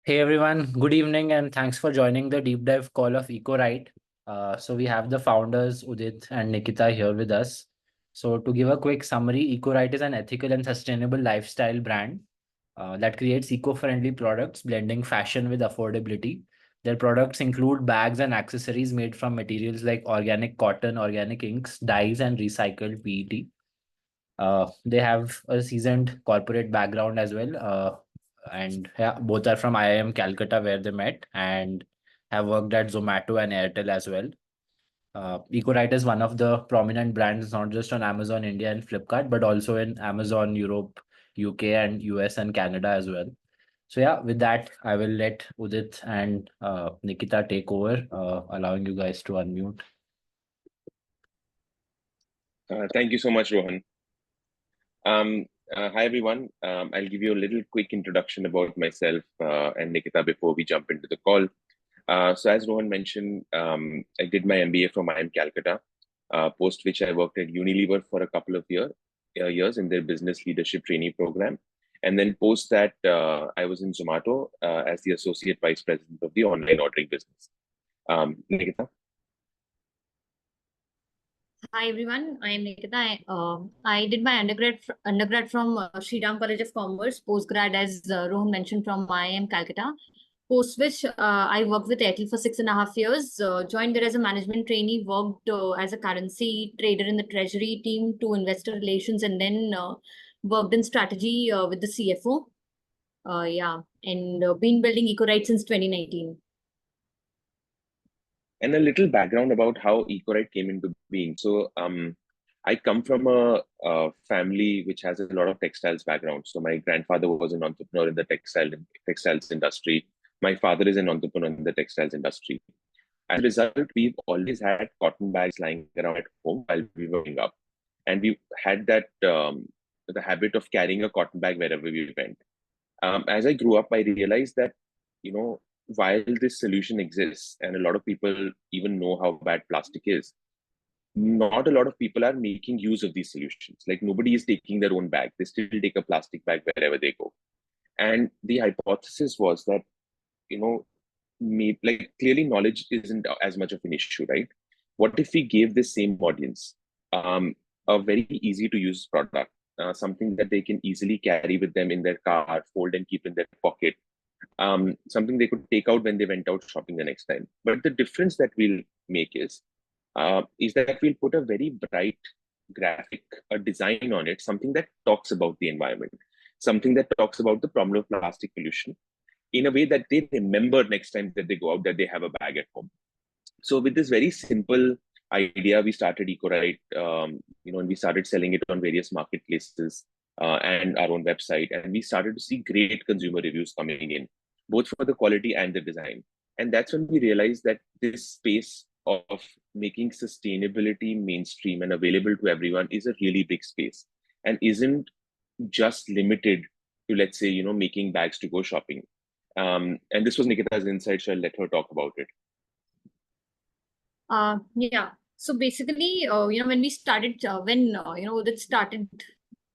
Hey everyone, good evening and thanks for joining the deep dive call of Ecoright. So we have the founders Udit and Nikita here with us. So to give a quick summary, Ecoright is an ethical and sustainable lifestyle brand that creates eco-friendly products, blending fashion with affordability. Their products include bags and accessories made from materials like organic cotton, organic inks, dyes, and recycled PET. They have a seasoned corporate background as well. And yeah, both are from IIM Calcutta where they met and have worked at Zomato and Airtel as well. Ecorite is one of the prominent brands, not just on Amazon India and Flipkart, but also in Amazon Europe, UK, and US and Canada as well. So yeah, with that, I will let Udit and Nikita take over, allowing you guys to unmute. Thank you so much, Rohan. Hi, everyone. I'll give you a little quick introduction about myself and Nikita before we jump into the call. So as Rohan mentioned, I did my MBA from IIM Calcutta, post which I worked at Unilever for a couple of years in their business leadership trainee program. And then post that, I was in Zomato as the associate vice president of the online ordering business. Nikita? Hi everyone, I am Nikita. I did my undergrad from Sriram College of Commerce, postgrad as Rohan mentioned from IIM Calcutta. Post which I worked with Airtel for 6.5 years. Joined there as a management trainee, worked as a currency trader in the treasury team to investor relations, and then worked in strategy with the CFO. And been building Ecoright since 2019. And a little background about how Ecoright came into being. So I come from a family which has a lot of textiles background. So my grandfather was an entrepreneur in the textiles industry. My father is an entrepreneur in the textiles industry. As a result, we've always had cotton bags lying around at home while we were growing up. And we had that the habit of carrying a cotton bag wherever we went. As I grew up, I realized that, while this solution exists and a lot of people even know how bad plastic is, not a lot of people are making use of these solutions. Like nobody is taking their own bag. They still take a plastic bag wherever they go. And the hypothesis was that, clearly knowledge isn't as much of an issue, right? What if we gave this same audience a very easy to use product, something that they can easily carry with them in their car, fold and keep in their pocket, something they could take out when they went out shopping the next time. But the difference that we'll make is that we'll put a very bright graphic, a design on it, something that talks about the environment, something that talks about the problem of plastic pollution in a way that they remember next time that they go out, that they have a bag at home. So with this very simple idea, we started Ecoright, and we started selling it on various marketplaces and our own website. And we started to see great consumer reviews coming in, both for the quality and the design. And that's when we realized that this space of making sustainability mainstream and available to everyone is a really big space and isn't just limited to, let's say, making bags to go shopping. And this was Nikita's insight, so I'll let her talk about it. Yeah. So basically, when we started, Udit started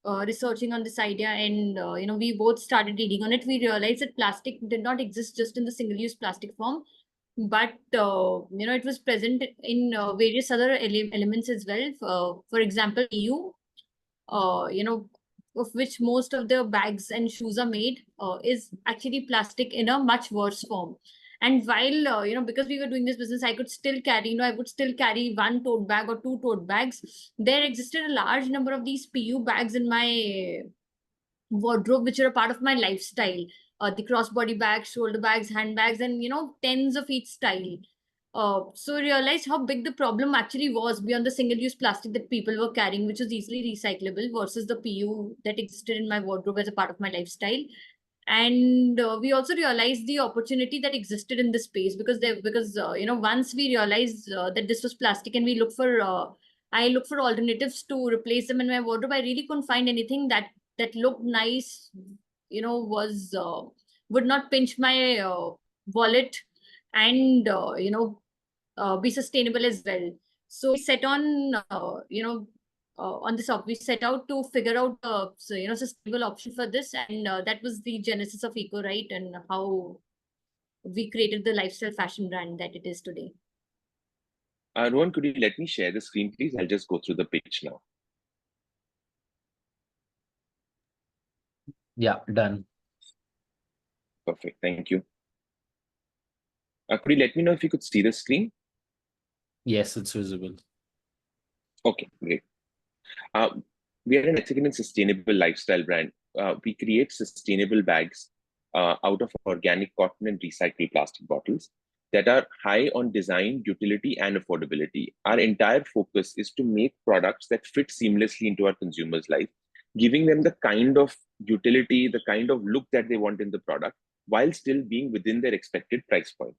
researching on this idea, and we both started reading on it, we realized that plastic did not exist just in the single-use plastic form, but it was present in various other elements as well. For example, EU, of which most of the bags and shoes are made, is actually plastic in a much worse form. And while, because we were doing this business, I would still carry one tote bag or two tote bags. There existed a large number of these PU bags in my wardrobe, which are a part of my lifestyle. The crossbody bags, shoulder bags, handbags, and, tens of each style. So I realized how big the problem actually was beyond the single-use plastic that people were carrying, which was easily recyclable, versus the PU that existed in my wardrobe as a part of my lifestyle. And we also realized the opportunity that existed in this space because once we realized that this was plastic and I looked for alternatives to replace them in my wardrobe, I really couldn't find anything that looked nice, was would not pinch my wallet, and be sustainable as well. So we set on we set out to figure out sustainable option for this, and that was the genesis of Ecoright and how we created the lifestyle fashion brand that it is today. Rohan, could you let me share the screen, please? I'll just go through the pitch now. Yeah, done. Perfect. Thank you. Could you let me know if you could see the screen? Yes, it's visible. Okay, great. We are an ethical and sustainable lifestyle brand. We create sustainable bags out of organic cotton and recycled plastic bottles that are high on design, utility, and affordability. Our entire focus is to make products that fit seamlessly into our consumers' life, giving them the kind of utility, the kind of look that they want in the product, while still being within their expected price point.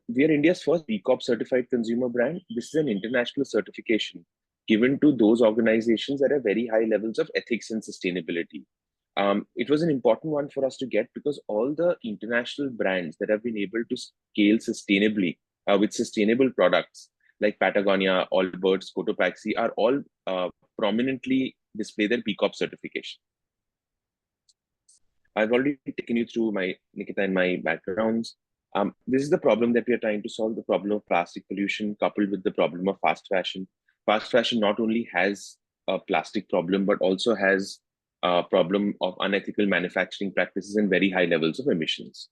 We are India's first B Corp certified consumer brand. This is an international certification given to those organizations that have very high levels of ethics and sustainability. It was an important one for us to get because all the international brands that have been able to scale sustainably with sustainable products like Patagonia, Allbirds, Cotopaxi are all prominently display their B Corp certification. I've already taken you through my Nikita and my backgrounds. This is the problem that we are trying to solve, the problem of plastic pollution coupled with the problem of fast fashion. Fast fashion not only has a plastic problem, but also has a problem of unethical manufacturing practices and very high levels of emissions.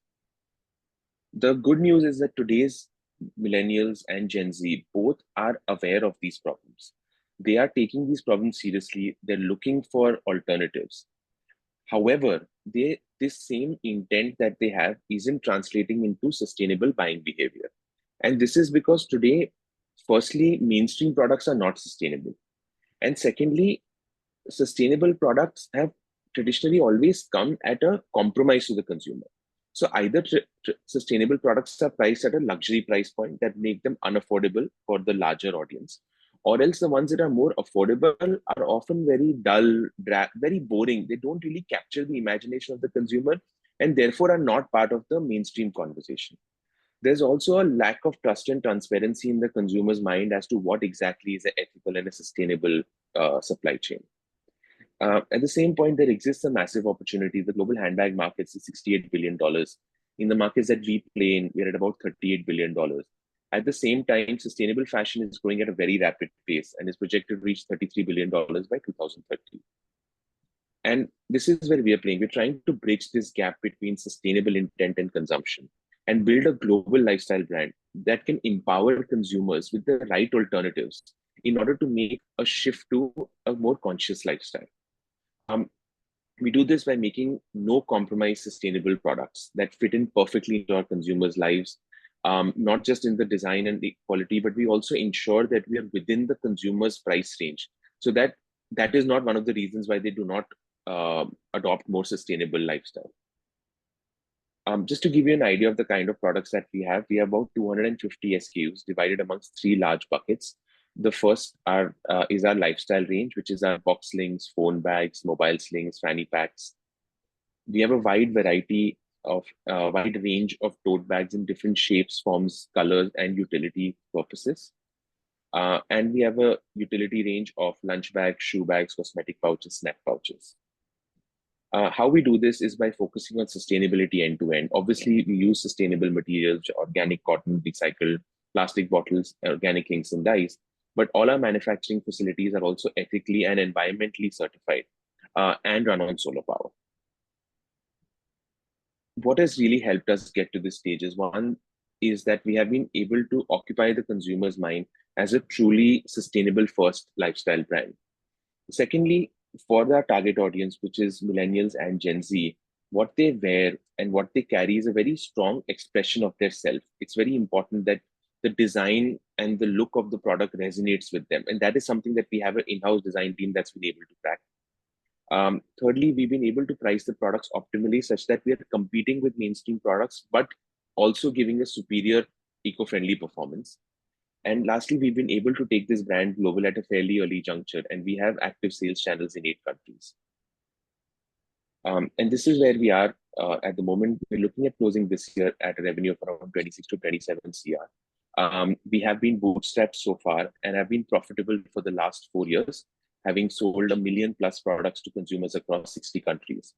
The good news is that today's millennials and Gen Z both are aware of these problems. They are taking these problems seriously. They're looking for alternatives. However, this same intent that they have isn't translating into sustainable buying behavior. And this is because today, firstly, mainstream products are not sustainable. And secondly, sustainable products have traditionally always come at a compromise to the consumer. So either sustainable products are priced at a luxury price point that make them unaffordable for the larger audience, or else the ones that are more affordable are often very dull, very boring. They don't really capture the imagination of the consumer and therefore are not part of the mainstream conversation. There's also a lack of trust and transparency in the consumer's mind as to what exactly is an ethical and a sustainable supply chain. At the same point, there exists a massive opportunity. The global handbag market is $68 billion. In the markets that we play in, we're at about $38 billion. At the same time, sustainable fashion is growing at a very rapid pace and is projected to reach $33 billion by 2030. And this is where we are playing. We're trying to bridge this gap between sustainable intent and consumption and build a global lifestyle brand that can empower consumers with the right alternatives in order to make a shift to a more conscious lifestyle. We do this by making no compromise sustainable products that fit in perfectly into our consumers' lives, not just in the design and the quality, but we also ensure that we are within the consumer's price range. So that is not one of the reasons why they do not adopt more sustainable lifestyle. Just to give you an idea of the kind of products that we have about 250 SKUs divided amongst 3 large buckets. The first is our lifestyle range, which is our box slings, phone bags, mobile slings, fanny packs. We have a wide range of tote bags in different shapes, forms, colors, and utility purposes. And we have a utility range of lunch bags, shoe bags, cosmetic pouches, snack pouches. How we do this is by focusing on sustainability end to end. Obviously, we use sustainable materials, organic cotton, recycled plastic bottles, organic inks and dyes. But all our manufacturing facilities are also ethically and environmentally certified and run on solar power. What has really helped us get to this stage is one is that we have been able to occupy the consumer's mind as a truly sustainable first lifestyle brand. Secondly, for our target audience, which is millennials and Gen Z, what they wear and what they carry is a very strong expression of their self. It's very important that the design and the look of the product resonates with them. And that is something that we have an in-house design team that's been able to crack. Thirdly, we've been able to price the products optimally such that we are competing with mainstream products, but also giving a superior eco-friendly performance. And lastly, we've been able to take this brand global at a fairly early juncture, and we have active sales channels in 8 countries. And this is where we are at the moment. We're looking at closing this year at a revenue of around 26 to 27 CR. We have been bootstrapped so far and have been profitable for the last 4 years, having sold 1 million plus products to consumers across 60 countries.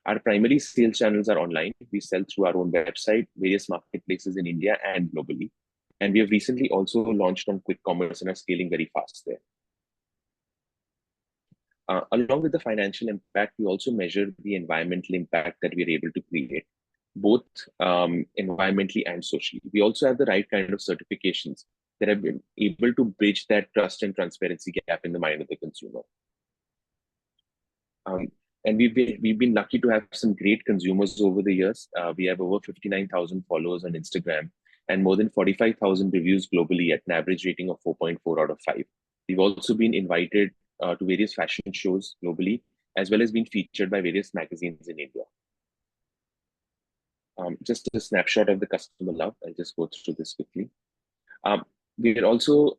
Our primary sales channels are online. We sell through our own website, various marketplaces in India and globally. And we have recently also launched on quick commerce and are scaling very fast there. Along with the financial impact, we also measure the environmental impact that we are able to create, both environmentally and socially. We also have the right kind of certifications that have been able to bridge that trust and transparency gap in the mind of the consumer. And we've been lucky to have some great consumers over the years. We have over 59,000 followers on Instagram and more than 45,000 reviews globally at an average rating of 4.4 out of 5. We've also been invited to various fashion shows globally, as well as been featured by various magazines in India. Just a snapshot of the customer love. I'll just go through this quickly. We've also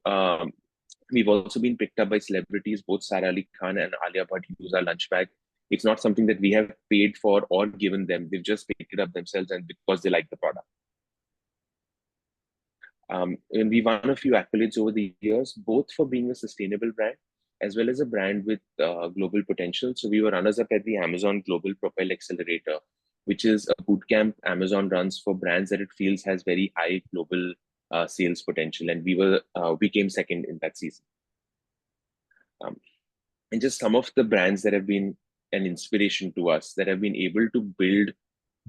been picked up by celebrities. Both Sara Ali Khan and Alia Bhatt use our lunch bag. It's not something that we have paid for or given them. They've just picked it up themselves and because they like the product. And we won a few accolades over the years, both for being a sustainable brand as well as a brand with global potential. So we were runners up at the Amazon Global Propel Accelerator, which is a bootcamp Amazon runs for brands that it feels has very high global sales potential. And we came second in that season. And just some of the brands that have been an inspiration to us, that have been able to build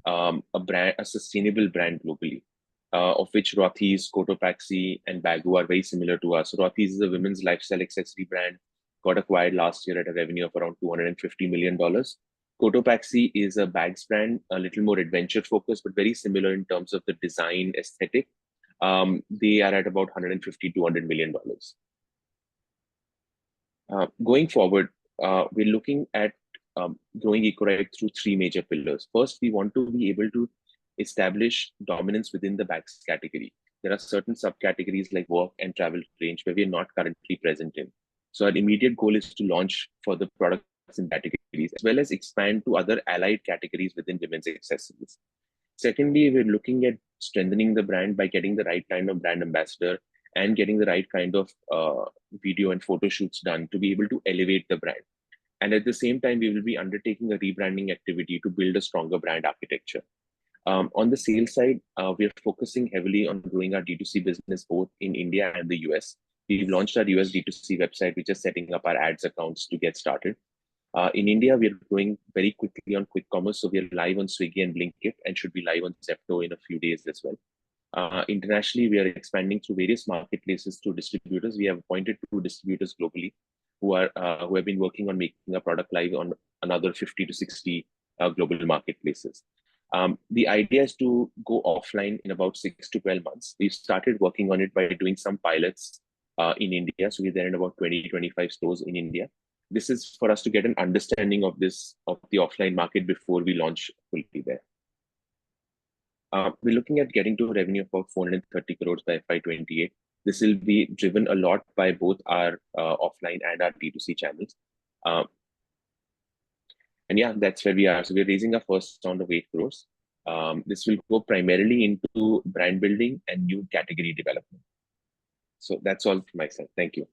a sustainable brand globally, of which Rothy's, Cotopaxi, and Baggu are very similar to us. Rothy's is a women's lifestyle accessory brand, got acquired last year at a revenue of around $250 million. Cotopaxi is a bags brand, a little more adventure focused, but very similar in terms of the design aesthetic. They are at about $150-200 million. Going forward, we're looking at growing Ecoright through three major pillars. First, we want to be able to establish dominance within the bags category. There are certain subcategories like work and travel range where we are not currently present in. So our immediate goal is to launch further products in categories, as well as expand to other allied categories within women's accessories. Secondly, we're looking at strengthening the brand by getting the right kind of brand ambassador and getting the right kind of video and photo shoots done to be able to elevate the brand. And at the same time, we will be undertaking a rebranding activity to build a stronger brand architecture. On the sales side, we are focusing heavily on growing our D2C business both in India and the US. We've launched our US D2C website, which is setting up our ads accounts to get started. In India, we are growing very quickly on quick commerce. So we are live on Swiggy and Blinkit and should be live on Zepto in a few days as well. Internationally, we are expanding through various marketplaces through distributors. We have appointed 2 distributors globally who have been working on making a product live on another 50 to 60 global marketplaces. The idea is to go offline in about 6 to 12 months. We've started working on it by doing some pilots in India. So we're there in about 20-25 stores in India. This is for us to get an understanding of the offline market before we launch fully there. We're looking at getting to a revenue of about 430 crores by FY28. This will be driven a lot by both our offline and our D2C channels. And yeah, that's where we are. So we're raising our first round of 8 crores. This will go primarily into brand building and new category development. So that's all from my side. Thank you.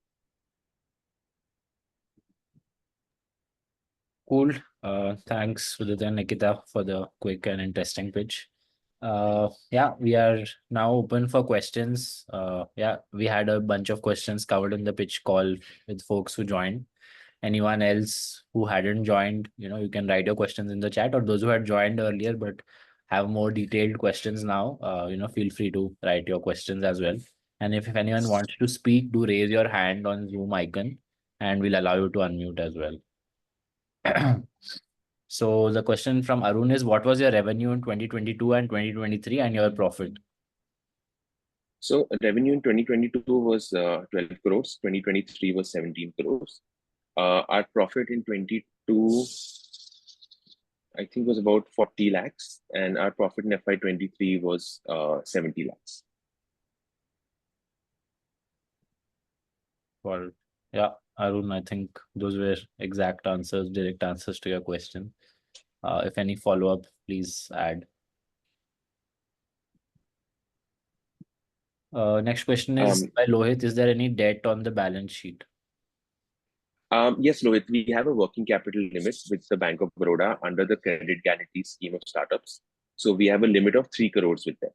Cool. Thanks, Udit and Nikita, for the quick and interesting pitch. Yeah, we are now open for questions. Yeah, we had a bunch of questions covered in the pitch call with folks who joined. Anyone else who hadn't joined, you can write your questions in the chat, or those who had joined earlier but have more detailed questions now, feel free to write your questions as well. And if anyone wants to speak, do raise your hand on Zoom icon and we'll allow you to unmute as well. So the question from Arun is, what was your revenue in 2022 and 2023 and your profit? So revenue in 2022 was 12 crores, 2023 was 17 crores. Our profit in 22, I think, was about 40 lakhs, and our profit in FY23 was 70 lakhs. Well, yeah, Arun, I think those were exact answers, direct answers to your question. If any follow-up, please add. Next question is by Lohit, is there any debt on the balance sheet? Yes, Lohit, we have a working capital limit with the Bank of Baroda under the credit guarantee scheme of startups. So we have a limit of 3 crores with them.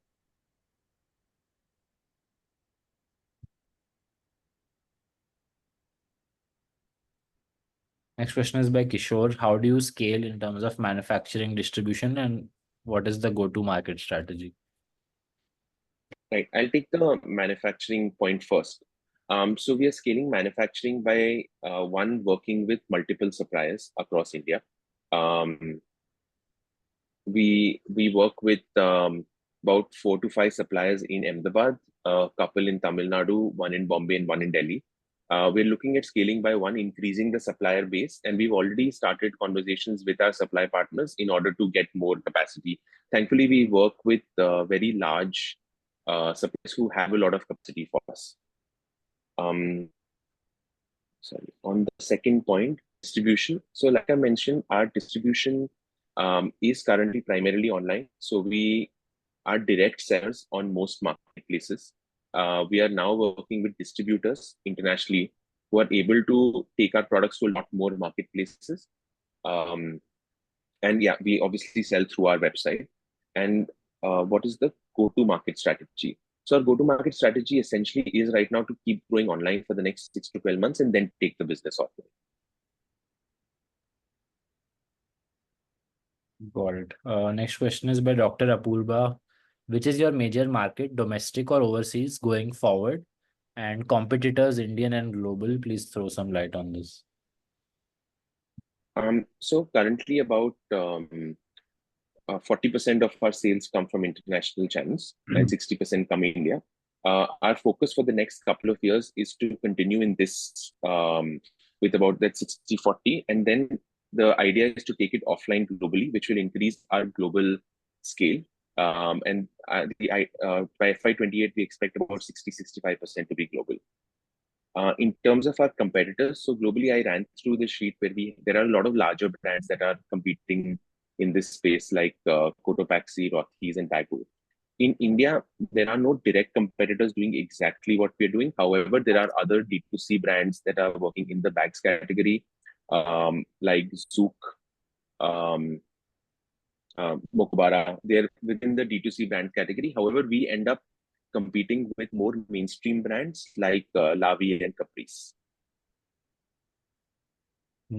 Next question is by Kishore. How do you scale in terms of manufacturing distribution and what is the go-to market strategy? Right. I'll take the manufacturing point first. So we are scaling manufacturing by one, working with multiple suppliers across India. We work with about 4 to 5 suppliers in Ahmedabad, a couple in Tamil Nadu, one in Bombay, and one in Delhi. We're looking at scaling by one, increasing the supplier base, and we've already started conversations with our supply partners in order to get more capacity. Thankfully, we work with very large suppliers who have a lot of capacity for us. Sorry, on the second point, distribution. So, like I mentioned, our distribution is currently primarily online. So we are direct sellers on most marketplaces. We are now working with distributors internationally who are able to take our products to a lot more marketplaces. And yeah, we obviously sell through our website. And what is the go-to-market strategy? So our go-to-market strategy essentially is right now to keep growing online for the next 6 to 12 months and then take the business offline. Got it. Next question is by Dr. Apurva. Which is your major market, domestic or overseas, going forward? And competitors, Indian and global, please throw some light on this. So currently about 40% of our sales come from international channels and 60% come in India. Our focus for the next couple of years is to continue in this with about that 60-40. And then the idea is to take it offline globally, which will increase our global scale. And by FY28, we expect about 60-65% to be global. In terms of our competitors, so globally, I ran through the sheet where there are a lot of larger brands that are competing in this space, like Cotopaxi, Rothy's, and Dago. In India, there are no direct competitors doing exactly what we're doing. However, there are other D2C brands that are working in the bags category, like Zook, Mokobara. They're within the D2C brand category. However, we end up competing with more mainstream brands like Lavi and Caprice.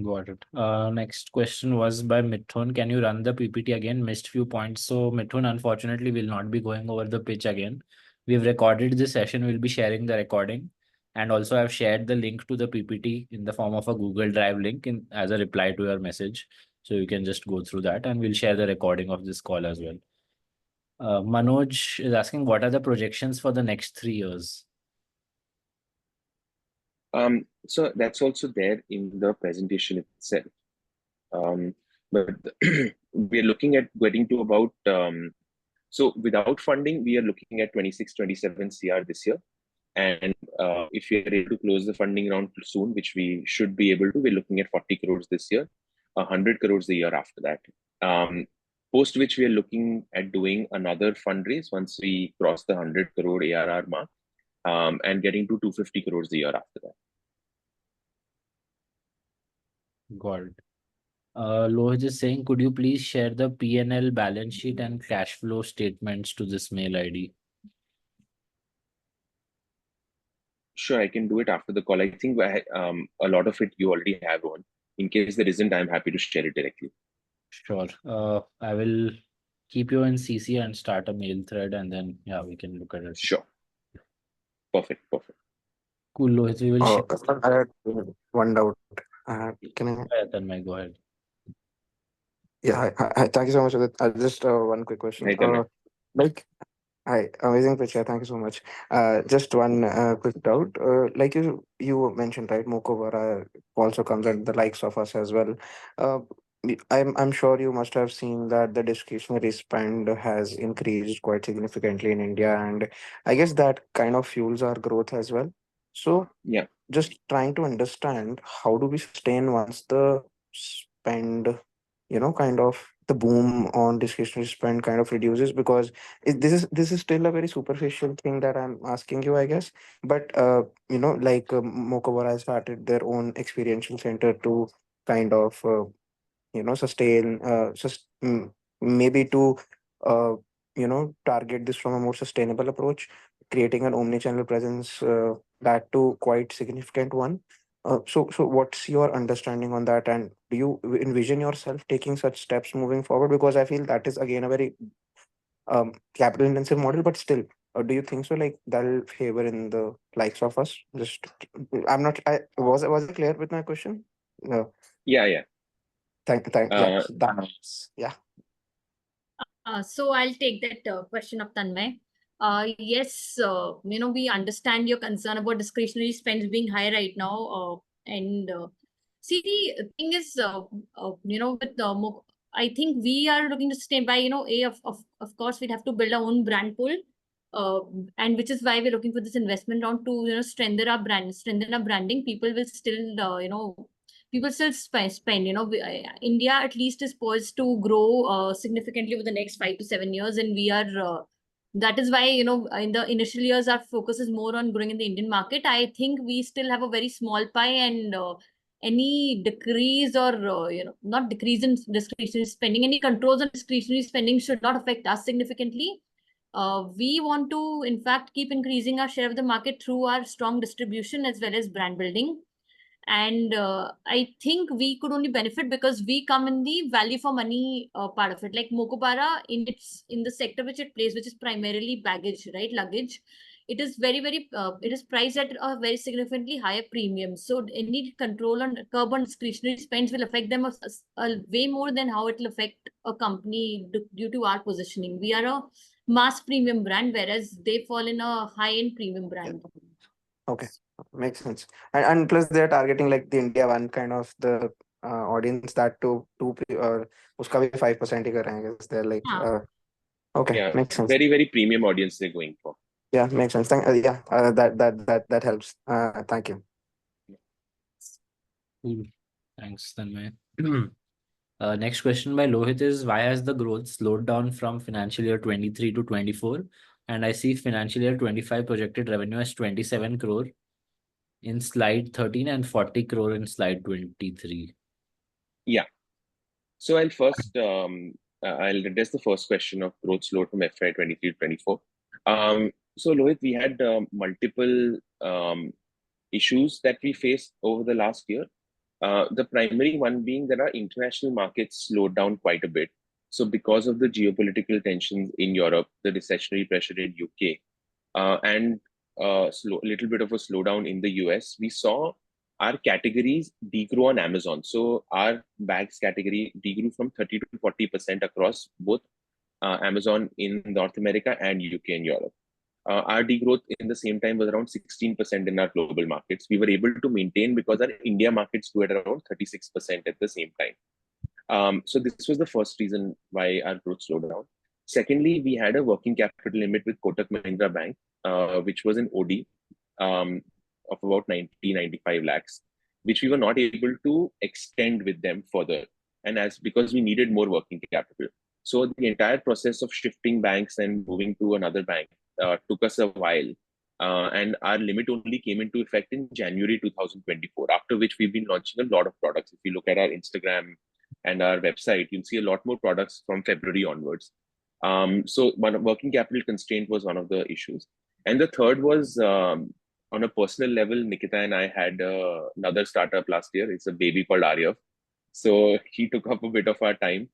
Got it. Next question was by Mithun. Can you run the PPT again? Missed few points. So Mithun, unfortunately, will not be going over the pitch again. We've recorded this session. We'll be sharing the recording. And also I've shared the link to the PPT in the form of a Google Drive link as a reply to your message. So you can just go through that and we'll share the recording of this call as well. Manoj is asking, what are the projections for the next 3 years? So that's also there in the presentation itself. But we are looking at getting to about, so without funding, we are looking at 26-27 CR this year. And if we are able to close the funding round soon, which we should be able to, we're looking at 40 crores this year, 100 crores the year after that. Post which we are looking at doing another fundraise once we cross the 100 crore ARR mark, and getting to 250 crores the year after that. Got it. Lohit is saying, could you please share the P&L balance sheet and cash flow statements to this mail ID? Sure, I can do it after the call. I think a lot of it you already have on. In case there isn't, I'm happy to share it directly. Sure. I will keep you in CC and start a mail thread and then, yeah, we can look at it. Sure. Perfect. Cool, Lohit. We will share. I had one doubt. Can I? Tanmay, go ahead. Yeah, thank you so much for that. Just one quick question. Hey, Tanmay. Hi, amazing picture. Thank you so much. Just one quick doubt. Like you mentioned, right? Mokobara also comes at the likes of us as well. I'm sure you must have seen that the discretionary spend has increased quite significantly in India, and I guess that kind of fuels our growth as well. So Yeah. just trying to understand how do we sustain once the spend, kind of the boom on discretionary spend kind of reduces? Because this is still a very superficial thing that I'm asking you, I guess. But like Mokobara has started their own experiential center to kind of sustain maybe to uh, target this from a more sustainable approach, creating an omni-channel presence, that too quite significant one. So what's your understanding on that, and do you envision yourself taking such steps moving forward? Because I feel that is again a very capital intensive model, but still, do you think so, like that'll favor in the likes of us? Just I'm not I was I clear with my question? No. Yeah, yeah. Yeah, Uh, yeah. So I'll take that question of Tanmay. Yes, we understand your concern about discretionary spends being high right now. And see, the thing is, with I think we are looking to stay by, of course, we'd have to build our own brand pool. Uh, and which is why we're looking for this investment round to, strengthen our brand, strengthen our branding. People will still, people still spend. India at least is poised to grow significantly over the next 5 to 7 years, and we are. That is why, in the initial years, our focus is more on growing in the Indian market. I think we still have a very small pie, and any decrease or not decrease in discretionary spending, any controls on discretionary spending should not affect us significantly. We want to, in fact, keep increasing our share of the market through our strong distribution as well as brand building. And I think we could only benefit because we come in the value for money part of it. Like Mokobara, in the sector which it plays, which is primarily baggage, right, luggage. It is very it is priced at a very significantly higher premium. So any control on curb on discretionary spends will affect them a way more than how it will affect a company due to our positioning. We are a mass premium brand, whereas they fall in a high end premium brand. Okay, makes sense. And plus they're targeting like the India one kind of the audience that uska bhi 5% hi kar rahe hain, I guess they're like Yeah. okay, yeah, makes sense. very premium audience they're going for. Yeah, makes sense. That helps. Thank you. Cool. Thanks, Tanmay. Next question by Lohit is, why has the growth slowed down from financial year 23 to 24? And I see financial year 25 projected revenue as 27 crore in slide 13 and 40 crore in slide 23. Yeah. So I'll address the first question of growth slowed from FY 23 to 24. So Lohit, we had multiple issues that we faced over the last year. The primary one being that our international markets slowed down quite a bit. So because of the geopolitical tensions in Europe, the recessionary pressure in UK, and little bit of a slowdown in the US, we saw our categories degrow on Amazon. So our bags category degrew from 30 to 40% across both Amazon in North America and UK and Europe. Our degrowth in the same time was around 16% in our global markets. We were able to maintain because our India markets grew at around 36% at the same time. So this was the first reason why our growth slowed down. Secondly, we had a working capital limit with Kotak Mahindra Bank, which was an OD of about 95 lakhs, which we were not able to extend with them further. And because we needed more working capital. So the entire process of shifting banks and moving to another bank took us a while. And our limit only came into effect in January 2024, after which we've been launching a lot of products. If you look at our Instagram and our website, you'll see a lot more products from February onwards. So one working capital constraint was one of the issues. And the third was on a personal level, Nikita and I had another startup last year. It's a baby called Aryav. So he took up a bit of our time.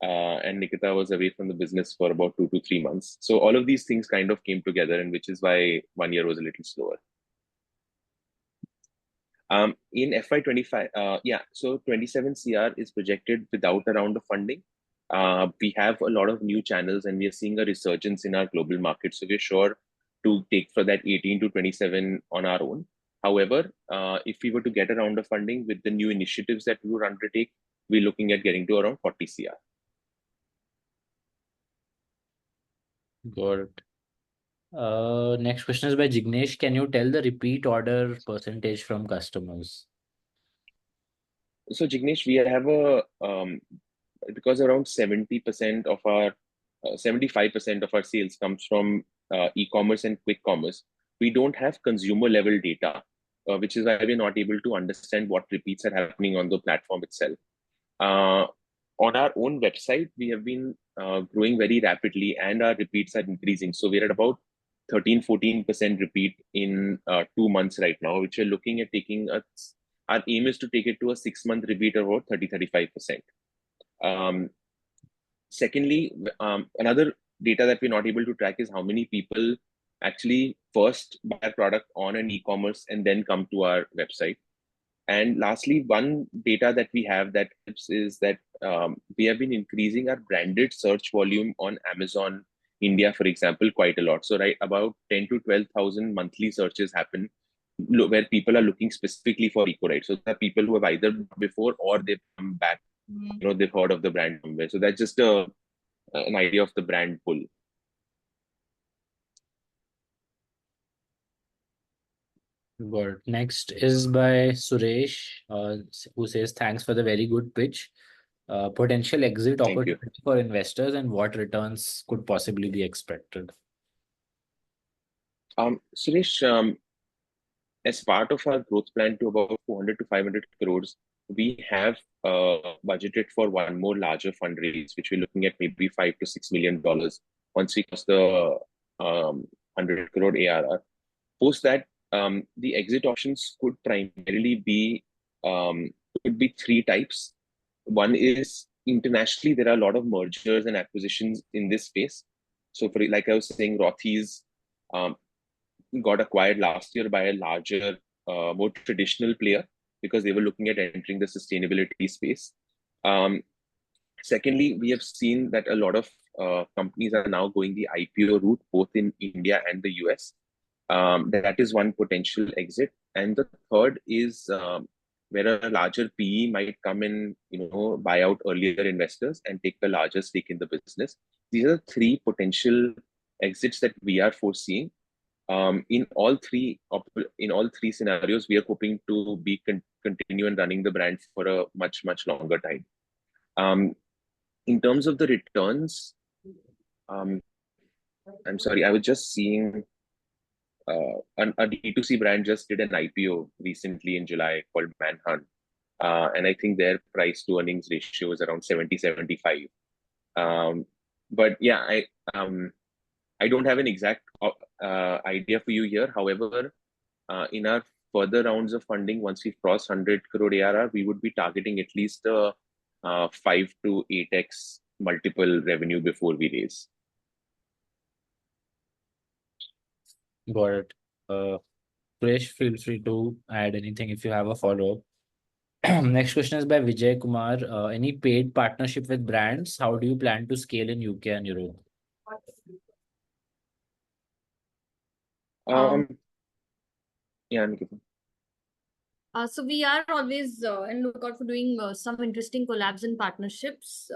And Nikita was away from the business for about 2 to 3 months. So all of these things kind of came together, and which is why 1 year was a little slower. In FY25, so 27 CR is projected without a round of funding. We have a lot of new channels, and we are seeing a resurgence in our global market. So we're sure to take for that 18 to 27 on our own. However, if we were to get a round of funding with the new initiatives that we would undertake, we're looking at getting to around 40 CR. Got it. Next question is by Jignesh. Can you tell the repeat order percentage from customers? So Jignesh, we have a because around 70% of our 75% of our sales comes from e-commerce and quick commerce, we don't have consumer level data, which is why we're not able to understand what repeats are happening on the platform itself. On our own website, we have been growing very rapidly and our repeats are increasing. So we're at about 13-14% repeat in 2 months right now, which we're looking at taking our aim is to take it to a 6-month repeat of about 30-35%. Secondly, another data that we're not able to track is how many people actually first buy a product on an e-commerce and then come to our website. And lastly, one data that we have that helps is that we have been increasing our branded search volume on Amazon India, for example, quite a lot. So right, about 10 to 12,000 monthly searches happen where people are looking specifically for Ecoright. So there are people who have either before or they've come back, they've heard of the brand somewhere. So that's just an idea of the brand pull. Good. Next is by Suresh, who says, thanks for the very good pitch. Potential exit Thank you. opportunity for investors and what returns could possibly be expected. Suresh, as part of our growth plan to about 400 to 500 crores, we have budgeted for one more larger fundraise, which we're looking at maybe $5 to $6 million once we cross the 100 crore ARR. Post that, the exit options could primarily be could be three types. One is internationally, there are a lot of mergers and acquisitions in this space. So, for like I was saying, Rothy's got acquired last year by a larger, more traditional player because they were looking at entering the sustainability space. Secondly, we have seen that a lot of companies are now going the IPO route, both in India and the US. That is one potential exit. And the third is where a larger PE might come in, buy out earlier investors and take a larger stake in the business. These are three potential exits that we are foreseeing. In all three scenarios, we are hoping to continue and running the brand for a much longer time. In terms of the returns, I'm sorry, I was just seeing a D2C brand just did an IPO recently in July called Manhunt. And I think their price to earnings ratio is around 70-75. But yeah, I don't have an exact idea for you here. However, in our further rounds of funding, once we cross 100 crore ARR, we would be targeting at least a 5 to 8x multiple revenue before we raise. Got it. Suresh, feel free to add anything if you have a follow-up. Next question is by Vijay Kumar. Any paid partnership with brands? How do you plan to scale in UK and Europe? Yeah, Nikita. So we are always and look out for doing some interesting collabs and partnerships.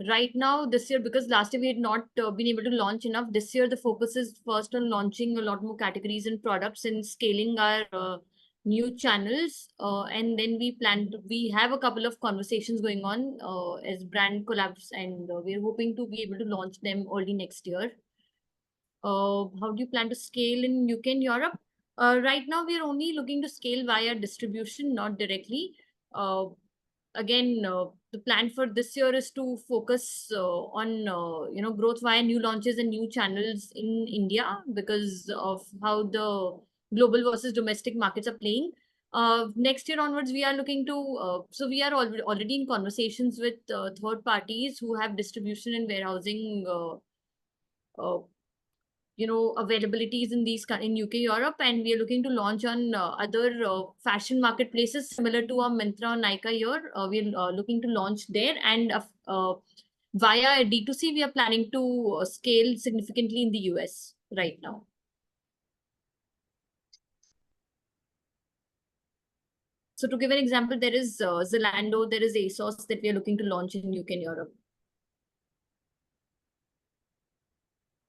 Right now, this year, because last year we had not been able to launch enough, this year the focus is first on launching a lot more categories and products and scaling our new channels. And then we have a couple of conversations going on as brand collabs, and we're hoping to be able to launch them early next year. How do you plan to scale in UK and Europe? Right now, we are only looking to scale via distribution, not directly. Again, the plan for this year is to focus on growth via new launches and new channels in India because of how the global versus domestic markets are playing. Next year onwards, we are looking to so we are already in conversations with third parties who have distribution and warehousing availabilities in UK, Europe, and we are looking to launch on other fashion marketplaces similar to our Myntra or Nykaa here. We are looking to launch there, and via D2C, we are planning to scale significantly in the US right now. So to give an example, there is Zalando, there is ASOS that we are looking to launch in UK and Europe.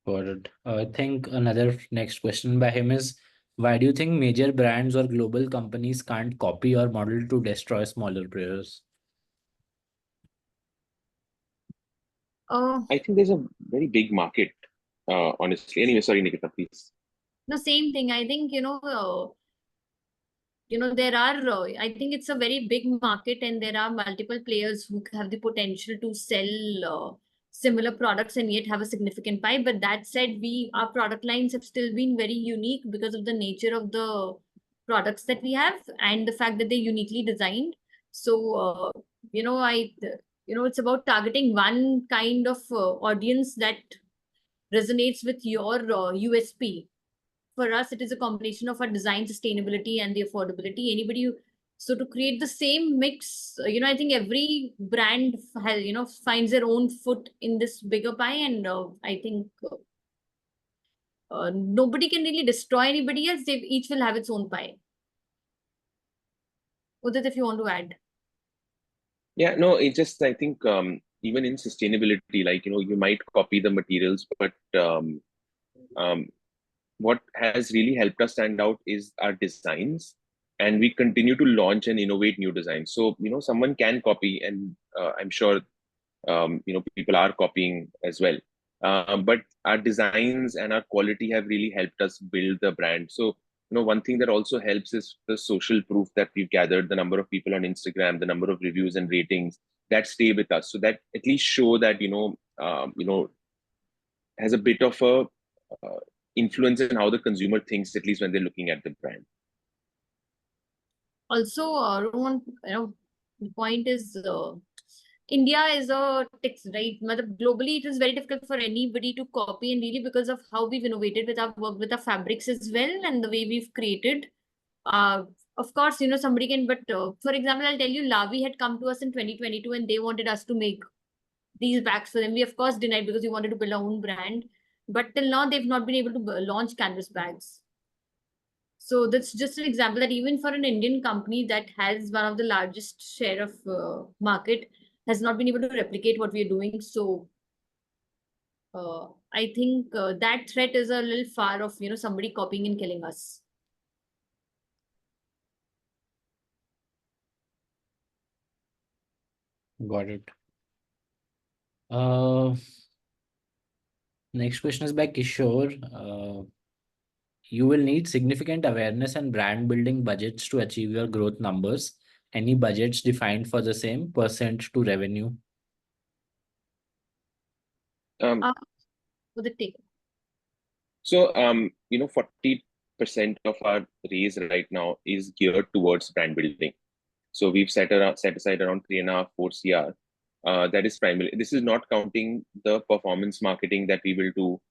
Got it. I think another next question by him is, why do you think major brands or global companies can't copy your model to destroy smaller players? I think there's a very big market, honestly. Anyway, sorry, Nikita, please. The same thing. I think, there are, I think it's a very big market and there are multiple players who have the potential to sell similar products and yet have a significant pie. But that said, our product lines have still been very unique because of the nature of the products that we have and the fact that they're uniquely designed. So, it's about targeting one kind of audience that resonates with your USP. For us, it is a combination of our design, sustainability, and the affordability. So to create the same mix, I think every brand has, finds their own foot in this bigger pie, and I think nobody can really destroy anybody else. They each will have its own pie. Udit, if you want to add. Yeah, no, it just, I think, even in sustainability, like, you might copy the materials, but um, what has really helped us stand out is our designs, and we continue to launch and innovate new designs. So, someone can copy, and I'm sure people are copying as well. But our designs and our quality have really helped us build the brand. So, one thing that also helps is the social proof that we've gathered, the number of people on Instagram, the number of reviews and ratings that stay with us. So that at least show that, has a bit of a influence in how the consumer thinks, at least when they're looking at the brand. Also, Rohan, the point is India is a text, right? Globally, it is very difficult for anybody to copy, and really because of how we've innovated with our work with our fabrics as well, and the way we've created. Of course, somebody can, but for example, I'll tell you, Lavi had come to us in 2022 and they wanted us to make these bags for them. We, of course, denied because we wanted to build our own brand. But till now, they've not been able to launch canvas bags. So that's just an example that even for an Indian company that has one of the largest share of market has not been able to replicate what we are doing. So I think that threat is a little far of, somebody copying and killing us. Got it. Next question is by Kishore. You will need significant awareness and brand building budgets to achieve your growth numbers. Any budgets defined for the same percent to revenue? For the take. So, 40% of our raise right now is geared towards brand building. So we've set aside around 3.5-4 CR. That is primarily. This is not counting the performance marketing that we will do.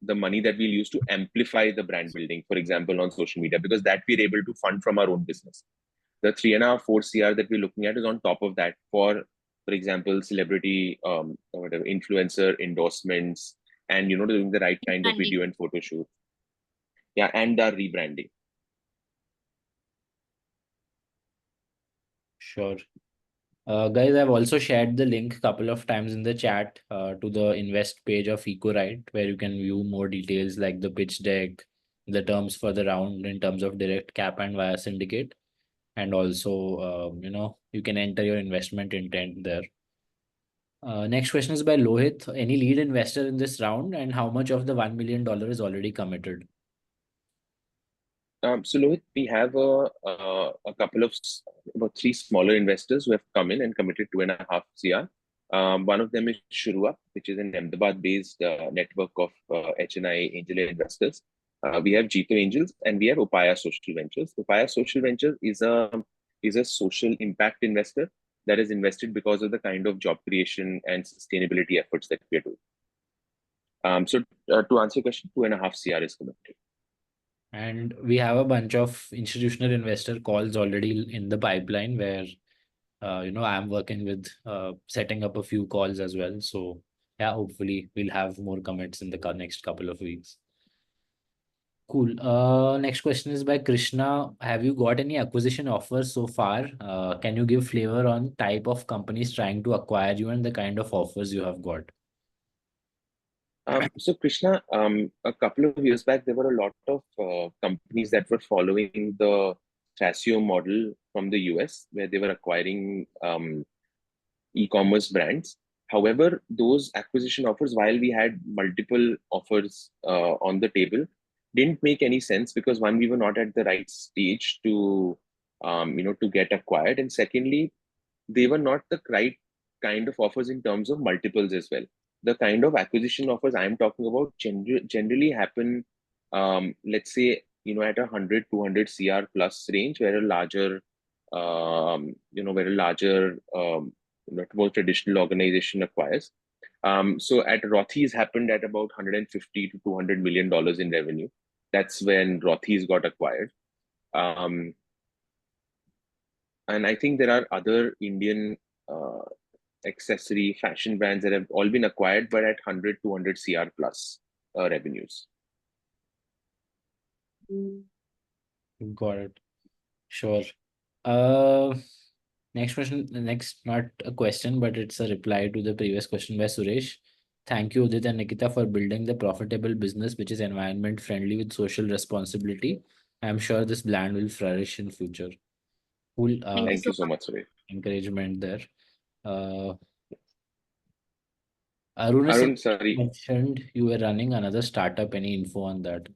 The money that we'll use to amplify the brand building, for example, on social media, because that we're able to fund from our own business. The 3.5-4 CR that we're looking at is on top of that for example, celebrity, or whatever, influencer endorsements, and doing the right kind of video and photo shoot. Yeah, and our rebranding. Sure. Guys, I've also shared the link a couple of times in the chat to the invest page of Ecoright, where you can view more details like the pitch deck, the terms for the round in terms of direct cap and via syndicate. And also, you can enter your investment intent there. Next question is by Lohit. Any lead investor in this round, and how much of the $1 million is already committed? So Lohit, we have a couple of about 3 smaller investors who have come in and committed 2.5 CR. One of them is Shuruap, which is an Ahmedabad-based network of HNI angel investors. We have Jeeto Angels and we have Upaya Social Ventures. Upaya Social Ventures is a social impact investor that is invested because of the kind of job creation and sustainability efforts that we are doing. So to answer your question, 2.5 CR is committed. And we have a bunch of institutional investor calls already in the pipeline where, I'm working with setting up a few calls as well. So yeah, hopefully we'll have more commits in the next couple of weeks. Cool. Next question is by Krishna. Have you got any acquisition offers so far? Can you give flavor on type of companies trying to acquire you and the kind of offers you have got? So Krishna, a couple of years back, there were a lot of companies that were following the Fascio model from the US, where they were acquiring e-commerce brands. However, those acquisition offers, while we had multiple offers on the table, didn't make any sense because one, we were not at the right stage to to get acquired, and secondly, they were not the right kind of offers in terms of multiples as well. The kind of acquisition offers I'm talking about generally happen, let's say, at 100, 200 CR plus range, where a larger, where a larger, more traditional organization acquires. So at Rothy's happened at about 150 to 200 million dollars in revenue. That's when Rothy's got acquired. Um, and I think there are other Indian accessory fashion brands that have all been acquired, but at 100, 200 CR plus revenues. Got it. Sure. Next question, next, not a question, but it's a reply to the previous question by Suresh. Thank you, Udit and Nikita, for building the profitable business, which is environment friendly with social responsibility. I'm sure this brand will flourish in future. Cool. Thank you so much, Suresh. Encouragement there. Arun, Arun, sorry. mentioned you were running another startup. Any info on that?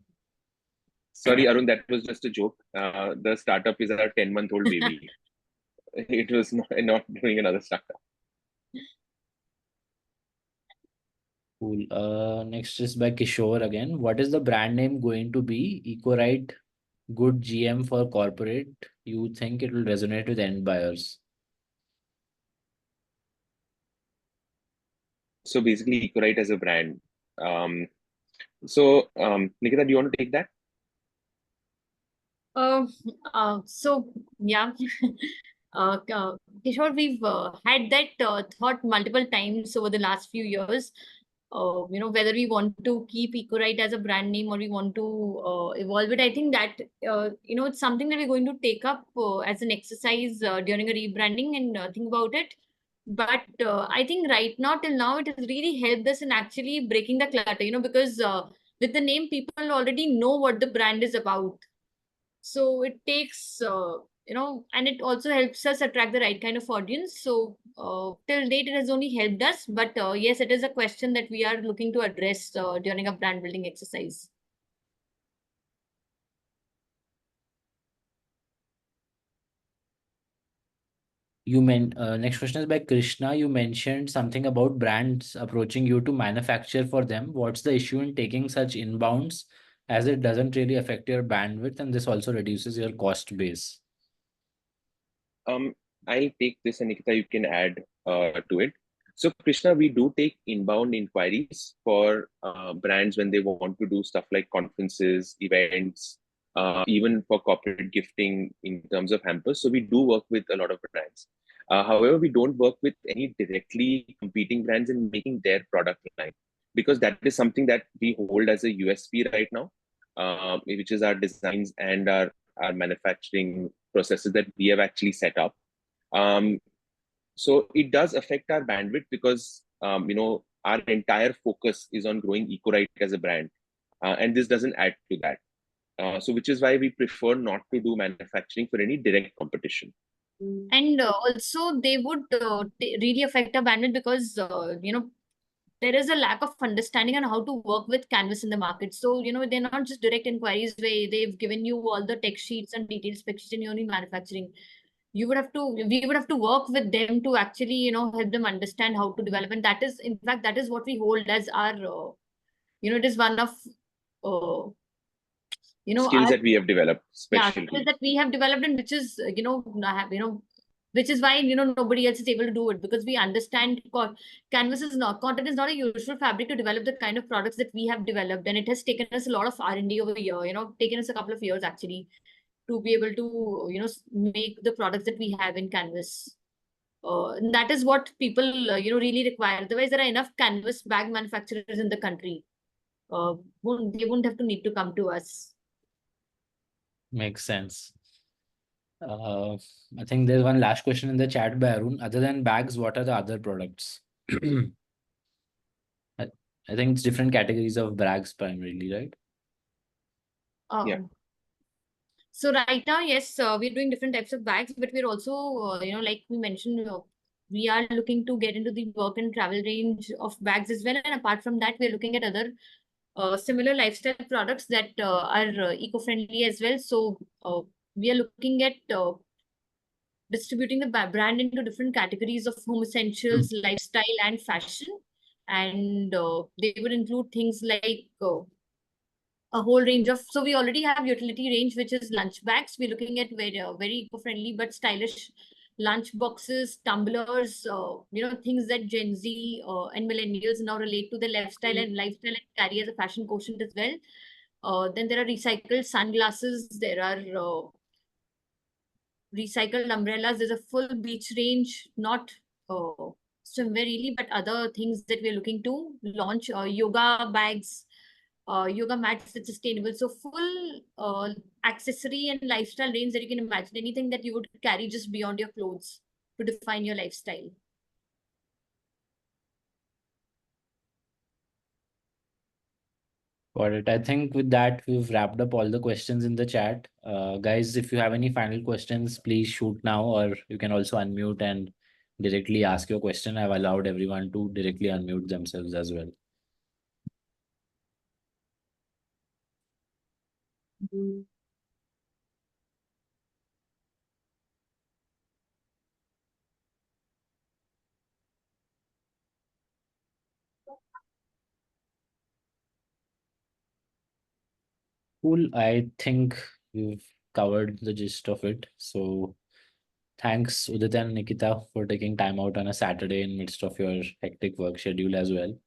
Sorry, Arun, that was just a joke. The startup is our 10-month-old baby. It was not doing another startup. Cool. Next is by Kishore again. What is the brand name going to be? Ecoright Good GM for corporate. You think it will resonate with end buyers? So basically, Ecoright as a brand. Nikita, do you want to take that? So yeah, Kishore, we've had that thought multiple times over the last few years. Whether we want to keep Ecoright as a brand name or we want to evolve it. I think that it's something that we're going to take up as an exercise during a rebranding and think about it. But I think right now, till now, it has really helped us in actually breaking the clutter. Because with the name, people already know what the brand is about. So it takes and it also helps us attract the right kind of audience. So till date it has only helped us, but yes, it is a question that we are looking to address during a brand building exercise. Next question is by Krishna. You mentioned something about brands approaching you to manufacture for them. What's the issue in taking such inbounds, as it doesn't really affect your bandwidth and this also reduces your cost base? I'll take this, and Nikita, you can add to it. So, Krishna, we do take inbound inquiries for brands when they want to do stuff like conferences, events, even for corporate gifting in terms of hampers. So, we do work with a lot of brands. However, we don't work with any directly competing brands in making their product line, because that is something that we hold as a USP right now, which is our designs and our manufacturing processes that we have actually set up. So it does affect our bandwidth because our entire focus is on growing Ecoright as a brand, and this doesn't add to that. So which is why we prefer not to do manufacturing for any direct competition. And also they would really affect our bandwidth because there is a lack of understanding on how to work with canvas in the market. So they're not just direct inquiries where they've given you all the tech sheets and detailed spec sheets and you're only manufacturing. We would have to work with them to actually help them understand how to develop, and that is, in fact, that is what we hold as our it is one of uh, Skills that we have developed, skills specially. that we have developed, and which is which is why nobody else is able to do it, because we understand canvas is not, content is not a usual fabric to develop the kind of products that we have developed, and it has taken us a lot of R&D over a year, taken us a couple of years actually to be able to make the products that we have in canvas. And that is what people really require. Otherwise, there are enough canvas bag manufacturers in the country. They won't have to need to come to us. Makes sense. I think there's one last question in the chat by Arun. Other than bags, what are the other products? I think it's different categories of bags primarily, right? Yeah. So right now, yes, we're doing different types of bags, but we're also, like we mentioned, we are looking to get into the work and travel range of bags as well. And apart from that, we're looking at other similar lifestyle products that are eco-friendly as well. So we are looking at distributing the brand into different categories of home essentials, lifestyle, and fashion. And they would include things like a whole range of, so we already have utility range, which is lunch bags. We're looking at very eco-friendly but stylish lunch boxes, tumblers, things that Gen Z and millennials now relate to the lifestyle and carry as a fashion quotient as well. Then there are recycled sunglasses. There are recycled umbrellas. There's a full beach range, not swimwear really, but other things that we're looking to launch. Yoga bags, yoga mats that's sustainable. So full accessory and lifestyle range that you can imagine. Anything that you would carry just beyond your clothes to define your lifestyle. Got it. I think with that, we've wrapped up all the questions in the chat. Guys, if you have any final questions, please shoot now, or you can also unmute and directly ask your question. I've allowed everyone to directly unmute themselves as well. Cool. I think we've covered the gist of it. So thanks, Udit and Nikita, for taking time out on a Saturday in midst of your hectic work schedule as well.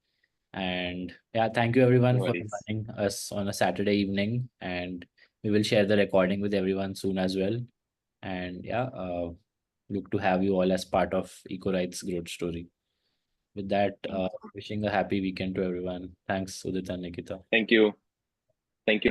And yeah, thank you everyone No for worries. joining us on a Saturday evening. And we will share the recording with everyone soon as well. And yeah, look to have you all as part of Ecoright's growth story. With that, wishing a happy weekend to everyone. Thanks, Udit and Nikita. Thank you. Thank you.